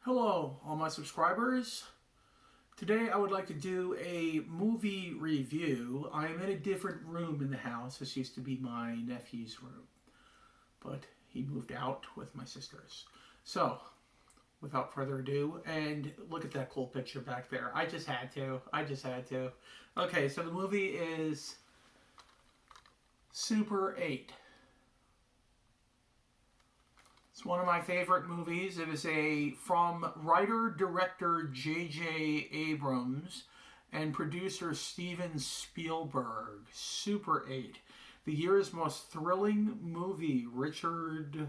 Hello, all my subscribers. Today I would like to do a movie review. I am in a different room in the house. This used to be my nephew's room, but he moved out with my sisters. So, without further ado, and look at that cool picture back there. I just had to. Okay, so the movie is Super 8. It's one of my favorite movies. It is from writer-director J.J. Abrams and producer Steven Spielberg. Super 8. The year's most thrilling movie. Richard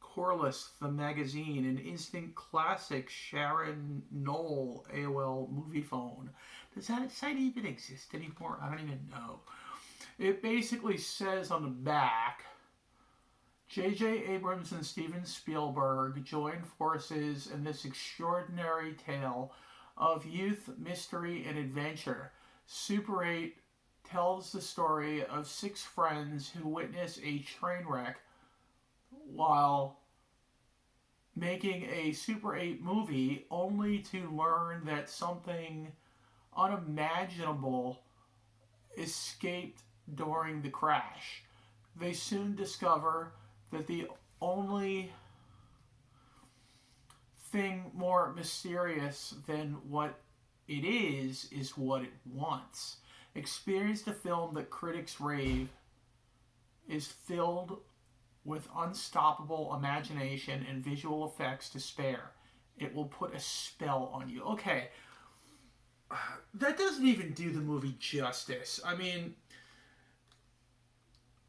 Corliss, The Magazine. An instant classic. Sharon Knoll, AOL Movie Phone. Does that site even exist anymore? I don't even know. It basically says on the back, J.J. Abrams and Steven Spielberg join forces in this extraordinary tale of youth, mystery, and adventure. Super 8 tells the story of 6 friends who witness a train wreck while making a Super 8 movie, only to learn that something unimaginable escaped during the crash. They soon discover that the only thing more mysterious than what it is what it wants. Experience the film that critics rave is filled with unstoppable imagination and visual effects to spare. It will put a spell on you. Okay, that doesn't even do the movie justice. I mean,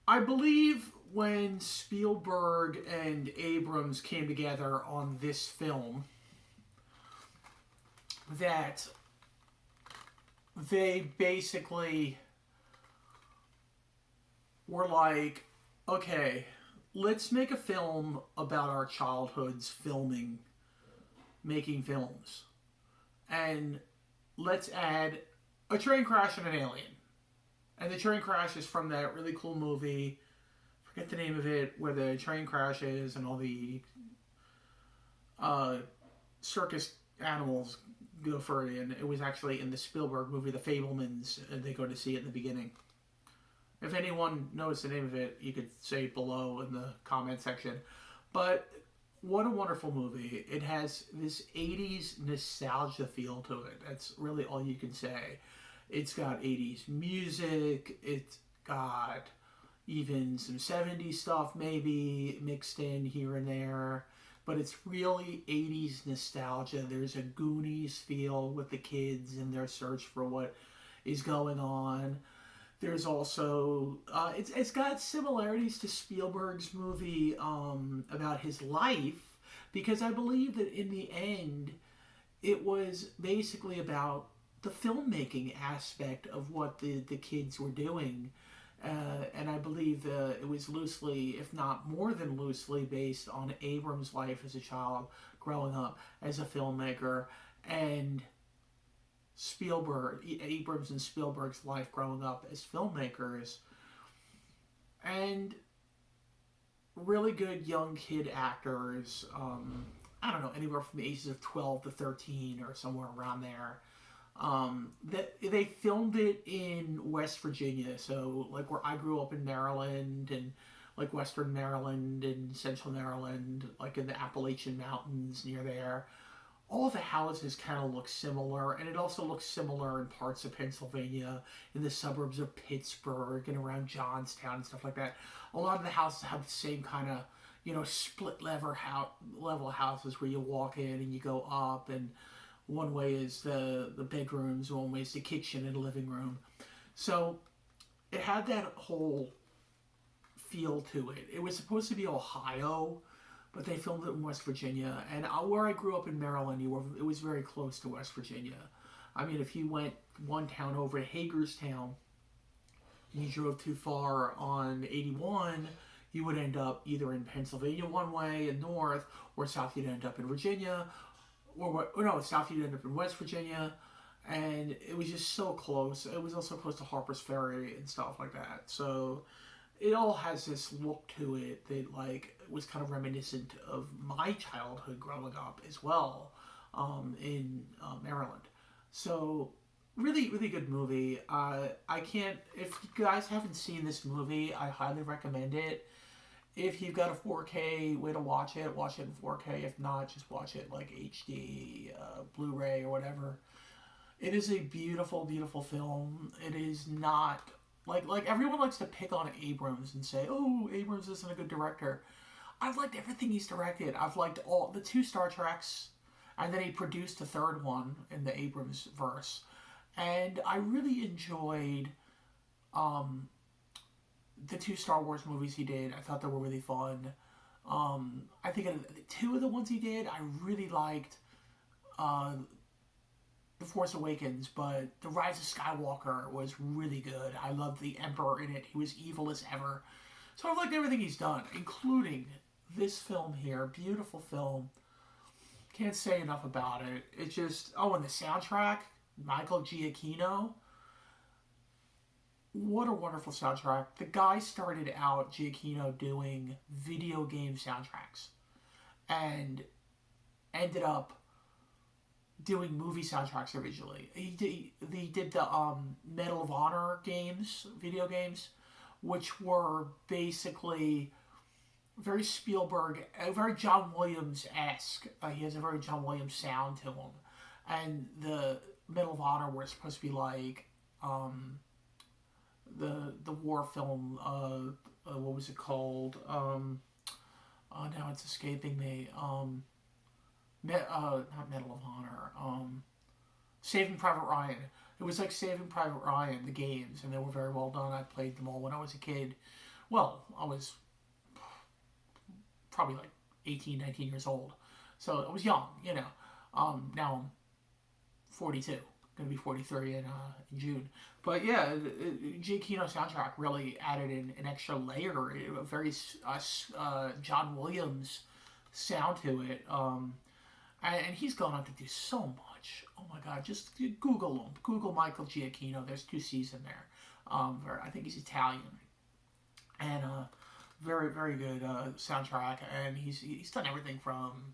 I believe when Spielberg and Abrams came together on this film that they basically were like, okay, let's make a film about our childhoods making films. And let's add a train crash and an alien. And the train crash is from that really cool movie, forget the name of it, where the train crashes and all the circus animals go for it. And it was actually in the Spielberg movie, The Fabelmans, and they go to see it in the beginning. If anyone knows the name of it, you could say it below in the comment section. But what a wonderful movie. It has this 80s nostalgia feel to it. That's really all you can say. It's got 80s music, it's got even some 70s stuff maybe mixed in here and there, but it's really 80s nostalgia. There's a Goonies feel with the kids and their search for what is going on. There's also, it's got similarities to Spielberg's movie about his life, because I believe that in the end, it was basically about the filmmaking aspect of what the kids were doing. And I believe it was loosely, if not more than loosely, based on Abrams' life as a child, growing up as a filmmaker, and Abrams and Spielberg's life growing up as filmmakers. And really good young kid actors, I don't know, anywhere from the ages of 12 to 13 or somewhere around there. They filmed it in West Virginia, so like where I grew up in Maryland, and like Western Maryland and Central Maryland, like in the Appalachian Mountains near there. All the houses kind of look similar, and it also looks similar in parts of Pennsylvania, in the suburbs of Pittsburgh and around Johnstown and stuff like that. A lot of the houses have the same kind of, split level houses where you walk in and you go up, and one way is the bedrooms, one way is the kitchen and living room. So it had that whole feel to it. It was supposed to be Ohio, but they filmed it in West Virginia. And where I grew up in Maryland, it was very close to West Virginia. I mean, if you went one town over to Hagerstown and you drove too far on 81, you would end up either in Pennsylvania one way and north, or south you'd end up in Virginia, south you'd end up in West Virginia, and it was just so close. It was also close to Harper's Ferry and stuff like that. So it all has this look to it that like was kind of reminiscent of my childhood growing up as well, in Maryland. So really, really good movie. I can't. If you guys haven't seen this movie, I highly recommend it. If you've got a 4K way to watch it in 4K. If not, just watch it like HD, Blu-ray or whatever. It is a beautiful, beautiful film. It is not like everyone likes to pick on Abrams and say, "Oh, Abrams isn't a good director." I've liked everything he's directed. I've liked all the two Star Treks, and then he produced a third one in the Abrams verse. And I really enjoyed um, the two Star Wars movies he did. I thought they were really fun. I think two of the ones he did, I really liked. Uh, the Force Awakens, but The Rise of Skywalker was really good. I loved the Emperor in it. He was evil as ever. So I've liked everything he's done, including this film here. Beautiful film. Can't say enough about it. It's just, oh, and the soundtrack, Michael Giacchino. What a wonderful soundtrack. The guy started out, Giacchino, doing video game soundtracks and ended up doing movie soundtracks originally. He did the Medal of Honor games, video games, which were basically very Spielberg, very John Williams-esque. He has a very John Williams sound to him. And the Medal of Honor were supposed to be like the war film, what was it called? Oh, now it's escaping me. Not Medal of Honor. Saving Private Ryan. It was like Saving Private Ryan, the games, and they were very well done. I played them all when I was a kid. Well, I was probably like 18, 19 years old. So I was young, you know. Now I'm 42. Going to be 43 in June. But yeah, J. Kino soundtrack really added an extra layer, a very John Williams sound to it. And he's gone on to do so much. Oh my God, just Google him. Google Michael Giacchino. There's 2 C's in there. I think he's Italian. And very, very good soundtrack. And he's done everything from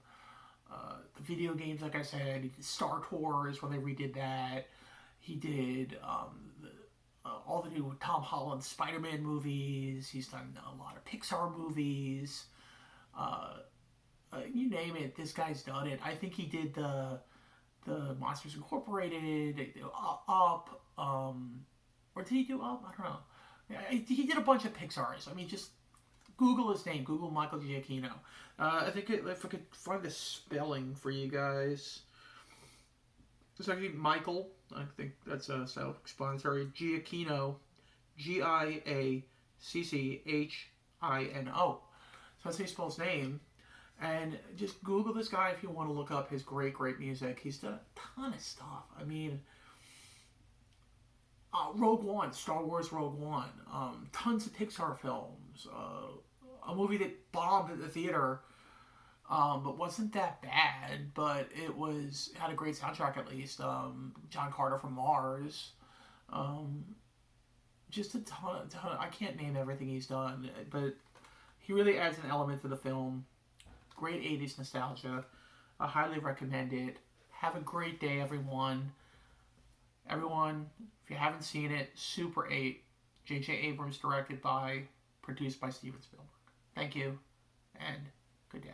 the video games, like I said. He did Star Tours when they redid that. He did all the new Tom Holland Spider-Man movies. He's done a lot of Pixar movies. You name it, this guy's done it. I think he did the Monsters Incorporated, Up, or did he do Up? I don't know. He did a bunch of Pixar's. I mean, just Google his name. Google Michael Giacchino. I think if I could find the spelling for you guys, it's actually Michael. I think that's self-explanatory. Giacchino, Giacchino. So that's how you spell his name. And just Google this guy if you want to look up his great, great music. He's done a ton of stuff. I mean, Rogue One, Star Wars Rogue One, tons of Pixar films, a movie that bombed at the theater, but wasn't that bad, but it had a great soundtrack at least. John Carter from Mars. Just a ton. I can't name everything he's done, but he really adds an element to the film. Great 80s nostalgia. I highly recommend it. Have a great day, everyone. Everyone, if you haven't seen it, Super 8. J.J. Abrams directed by, produced by Steven Spielberg. Thank you, and good day.